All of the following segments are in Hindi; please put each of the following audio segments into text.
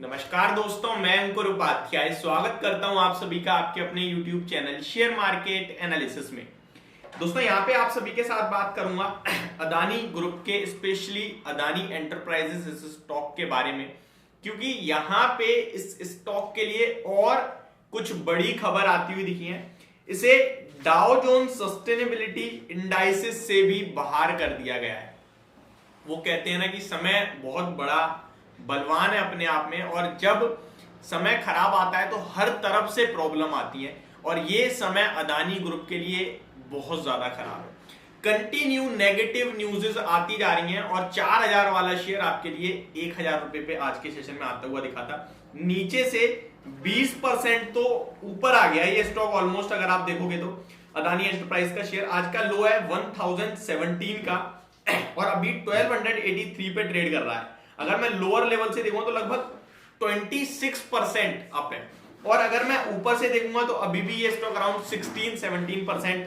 नमस्कार दोस्तों, मैं अंकुर उपाध्याय स्वागत करता हूं आप सभी का आपके अपने YouTube channel share market analysis में। दोस्तों यहां पे आप सभी के साथ बात करूंगा अदानी ग्रुप के, स्पेशली अदानी एंटरप्राइजेस इस स्टॉक के बारे में, क्योंकि यहां पे इस स्टॉक के लिए और कुछ बड़ी खबर आती हुई दिखी है। इसे डाउ जोन्स सस्टेनेबिलिटी इंडाइसेस से भी बाहर कर दिया गया है। वो कहते हैं ना कि समय बहुत बड़ा बलवान है अपने आप में, और जब समय खराब आता है तो हर तरफ से प्रॉब्लम आती है, और ये समय अदानी ग्रुप के लिए बहुत ज्यादा खराब है। कंटिन्यू नेगेटिव न्यूज़ आती जा रही हैं, और 4000 वाला शेयर आपके लिए 1000 रुपए पे आज के सेशन में आता हुआ दिखा था। नीचे से 20% तो ऊपर आ गया ये स्टॉक ऑलमोस्ट। अगर आप देखोगे तो अदानी एंटरप्राइज का शेयर आज का लो है 1017 का, और अभी 1283 पे ट्रेड कर रहा है। अगर मैं लोअर लेवल से देखूंगा तो लगभग 26% अप है, और अगर मैं ऊपर से देखूंगा तो अभी भी ये स्टॉक अराउंड 16-17%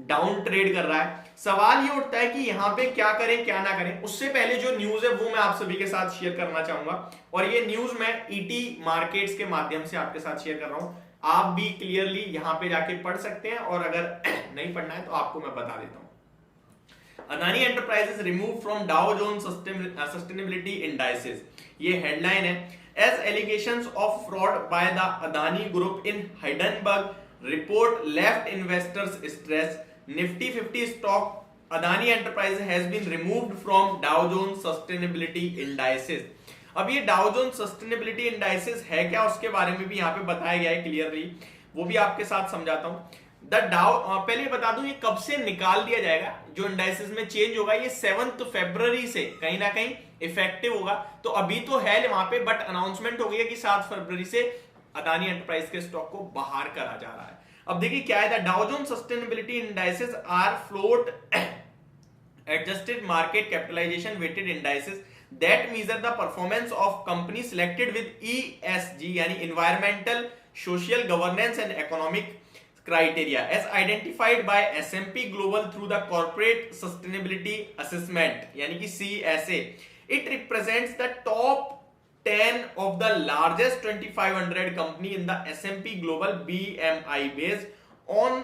डाउन ट्रेड कर रहा है। सवाल ये उठता है कि यहां पे क्या करें क्या ना करें। उससे पहले जो न्यूज है वो मैं आप सभी के साथ शेयर करना चाहूंगा, और ये न्यूज मैं ईटी मार्केट्स के माध्यम से आपके साथ शेयर कर रहा हूं। आप भी क्लियरली यहां पे जाके पढ़ सकते हैं, और अगर नहीं पढ़ना है तो आपको मैं बता देता हूं। Adani enterprises remove from Dow Jones sustainability indices, ये हेडलाइन है। As allegations of fraud by the Adani group in Hindenburg report left investors stress, Nifty 50 stock Adani enterprise has been removed from Dow Jones sustainability indices. अब ये डाउ जोन्स सस्टेनेबिलिटी इंडाइसेस है क्या, उसके बारे में भी यहाँ पे बताया गया है क्लियरली, वो भी आपके साथ समझाता हूं। पहले बता दूं ये कब से निकाल दिया जाएगा। जो इंडाइसेस में चेंज होगा ये 7 फरवरी से कहीं ना कहीं इफेक्टिव होगा। तो अभी तो है वहां पे, बट अनाउंसमेंट हो गई है कि 7 फरवरी से अदानी एंटरप्राइज के स्टॉक को बाहर करा जा रहा है। अब देखिए क्या है, the Dow Jones sustainability indices are float adjusted market capitalisation weighted indices that measure the performance of companies selected with ESG यानी environmental, social, governance and economic criteria as identified by S&P Global through the corporate sustainability assessment यानी कि CSA. It represents the top 10 of the largest 2500 company in the S&P Global BMI based on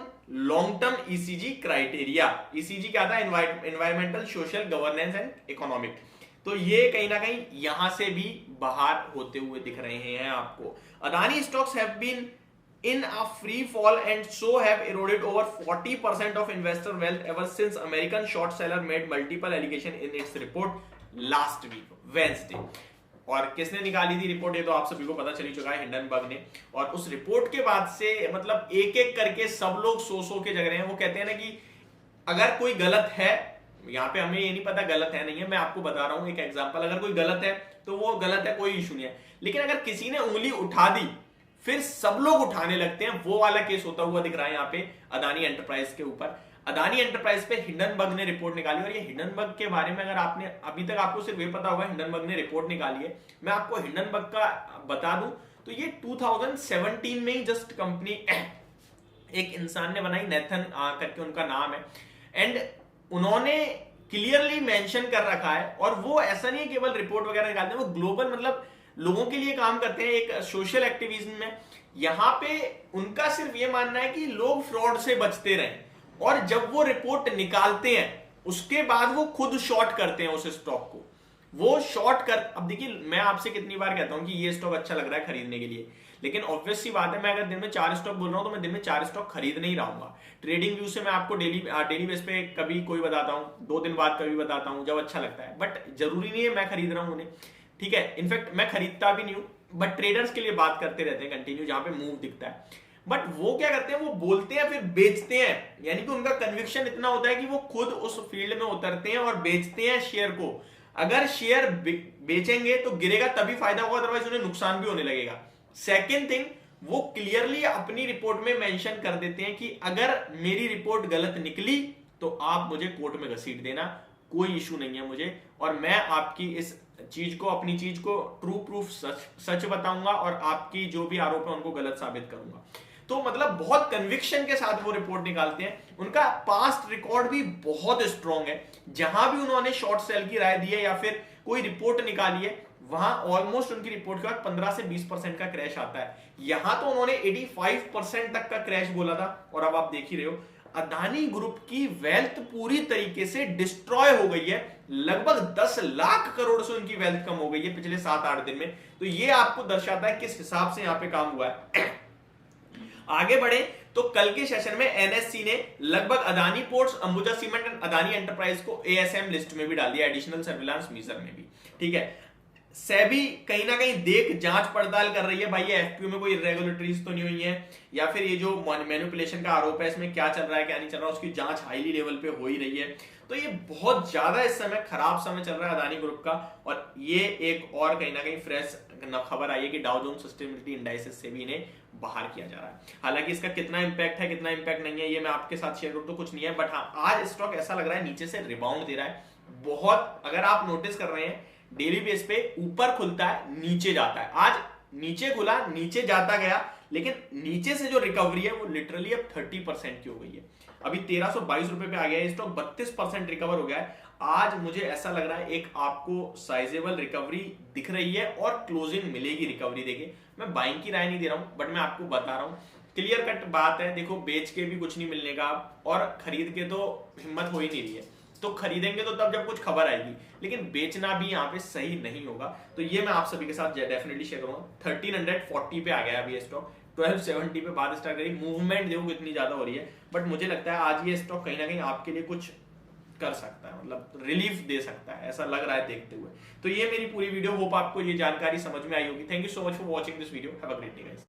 long-term ECG criteria. ECG क्या था? Environmental, social, governance and economic. तो ये कहीं ना कहीं यहां से भी बाहर होते हुए दिख रहे हैं आपको। Adani stocks have been in a free fall and so have eroded over 40% of investor wealth ever since American short seller made multiple allegations in its report last week Wednesday. और किसने निकाली थी रिपोर्ट, ये तो आप सभी को पता चल ही चुका है, हिंडनबर्ग ने। और उस रिपोर्ट के बाद से मतलब एक एक करके सब लोग सो के जग रहे हैं। वो कहते हैं ना कि अगर कोई गलत है, यहाँ पे हमें ये नहीं पता गलत है नहीं है, मैं आपको बता रहा हूं एक एग्जांपल। अगर कोई गलत है तो वो गलत है, कोई इशू नहीं है, लेकिन अगर किसी ने उंगली उठा दी फिर सब लोग उठाने लगते हैं, वो वाला केस होता हुआ दिख रहा है यहाँ पे अदानी एंटरप्राइज के ऊपर। अदानी एंटरप्राइज पे हिंडनबर्ग ने रिपोर्ट निकाली, और ये हिंडनबर्ग के बारे में अगर आपने अभी तक आपको सिर्फ ये पता होगा हिंडनबर्ग ने रिपोर्ट निकाली है, मैं आपको हिंडनबर्ग का बता दूं तो ये 2017 में ही जस्ट कंपनी एक इंसान ने बनाई, नेथन करके उनका नाम है, एंड उन्होंने क्लियरली मेंशन कर रखा है। और वो ऐसा नहीं है केवल रिपोर्ट वगैरह निकालते हैं, वो ग्लोबल मतलब लोगों के लिए काम करते हैं एक सोशल एक्टिविज्म में। यहां पे उनका सिर्फ ये मानना है कि लोग फ्रॉड से बचते रहें, और जब वो रिपोर्ट निकालते हैं उसके बाद वो खुद शॉर्ट करते हैं उस स्टॉक को। वो शॉर्ट कर, अब देखिए मैं आपसे कितनी बार कहता हूं कि ये स्टॉक अच्छा लग रहा है खरीदने के लिए, लेकिन ऑब्वियस सी बात है मैं अगर दिन में 4 स्टॉक बोल रहा हूं तो मैं दिन में 4 स्टॉक खरीद नहीं रहूंगा। ट्रेडिंग व्यू से मैं आपको डेली बेस पे कभी कोई बताता हूं, 2 दिन बाद कभी बताता हूं जब अच्छा लगता है, बट जरूरी नहीं है मैं खरीद रहा हूं उन्हें, ठीक है। इनफैक्ट मैं खरीदता भी नहीं हूं, बट ट्रेडर्स के लिए बात करते रहते हैं कंटिन्यू जहां पे मूव दिखता है। बट वो क्या करते हैं, वो बोलते हैं फिर बेचते हैं, यानी कि उनका कन्विक्शन इतना होता है कि वो खुद उस फील्ड में उतरते हैं और बेचते हैं शेयर को। अगर शेयर बेचेंगे तो गिरेगा तभी फायदा होगा, अदरवाइज उन्हें नुकसान भी होने लगेगा। सेकेंड थिंग, वो क्लियरली अपनी रिपोर्ट में मेंशन कर देते हैं कि अगर मेरी रिपोर्ट गलत निकली तो आप मुझे कोर्ट में घसीट देना, कोई इशू नहीं है मुझे, और मैं आपकी इस चीज को, अपनी चीज को ट्रू प्रूफ सच बताऊंगा, और आपकी जो भी आरोप है उनको गलत साबित करूंगा। तो मतलब बहुत कन्विक्शन के साथ वो रिपोर्ट निकालते हैं। उनका पास्ट रिकॉर्ड भी बहुत स्ट्रॉन्ग है, जहां भी उन्होंने शॉर्ट सेल की राय दी है या फिर कोई रिपोर्ट निकाली है वहां ऑलमोस्ट उनकी रिपोर्ट के बाद 15 से 20% का क्रैश आता है। यहां तो उन्होंने 85% तक का क्रैश बोला था, और अब आप देख ही रहे हो अदानी ग्रुप की वेल्थ पूरी तरीके से डिस्ट्रॉय हो गई है। लगभग 10 लाख करोड़ से उनकी वेल्थ कम हो गई है पिछले 7-8 दिन में। तो ये आपको दर्शाता है किस हिसाब से यहां पे काम हुआ है। आगे बढ़े तो कल के सेशन में एनएससी ने लगभग Adani ports, Ambuja cement and Adani enterprise को एएसएम लिस्ट में भी डाल दिया, एडिशनल सर्विलांस मेजर में भी। ठीक है, सेबी कहीं ना कहीं देख जांच पड़ताल कर रही है, भाई ये एफपीओ में कोई इरेगुलरिटीज तो नहीं हुई है, या फिर ये जो मैनिपुलेशन का आरोप है इसमें क्या चल रहा है क्या नहीं चल रहा है, उसकी जांच हाईली लेवल पे हो ही रही है। तो ये बहुत ज्यादा इस समय खराब समय चल रहा है अदानी ग्रुप का। और ये एक और कहीं ना कहीं फ्रेश खबर आई है कि डाउ जोन्स सस्टेनेबिलिटी इंडाइसेस से भी इन्हें बाहर किया जा रहा है। हालांकि इसका कितना इंपैक्ट है कितना इंपैक्ट नहीं है ये मैं आपके साथ शेयर करूं तो कुछ नहीं है, बट हाँ आज स्टॉक ऐसा लग रहा है नीचे से रिबाउंड दे रहा है बहुत। अगर आप नोटिस कर रहे हैं डेली बेस पे ऊपर खुलता है नीचे जाता है, आज नीचे खुला नीचे जाता गया, लेकिन नीचे से जो रिकवरी है वो लिटरली अब 30% की हो गई है। अभी 1322 रुपए पे आ गया है स्टॉक, 32% रिकवर हो गया है। आज मुझे ऐसा लग रहा है एक आपको साइजेबल रिकवरी दिख रही है और क्लोजिंग मिलेगी रिकवरी देके। मैं बाइंग की राय नहीं दे रहा हूं, बट मैं आपको बता रहा हूं क्लियर कट बात है। देखो बेच के भी कुछ नहीं मिलने का और खरीद के तो हिम्मत हो ही नहीं रही है, तो खरीदेंगे तो तब जब कुछ खबर आएगी, लेकिन बेचना भी यहाँ पे सही नहीं होगा। तो ये मैं आप सभी के साथ डेफिनेटली शेयर करूंगा। 1340 पे आ गया अभी स्टॉक, 1270 पे बात स्टार्ट करी, मूवमेंट देखो कितनी ज्यादा हो रही है, बट मुझे लगता है आज ये स्टॉक कहीं ना कहीं आपके लिए कुछ कर सकता है, मतलब रिलीफ दे सकता है, ऐसा लग रहा है देखते हुए। तो ये मेरी पूरी वीडियो, होप आपको ये जानकारी समझ में आई होगी। Thank you so much for watching this video, have a great day guys.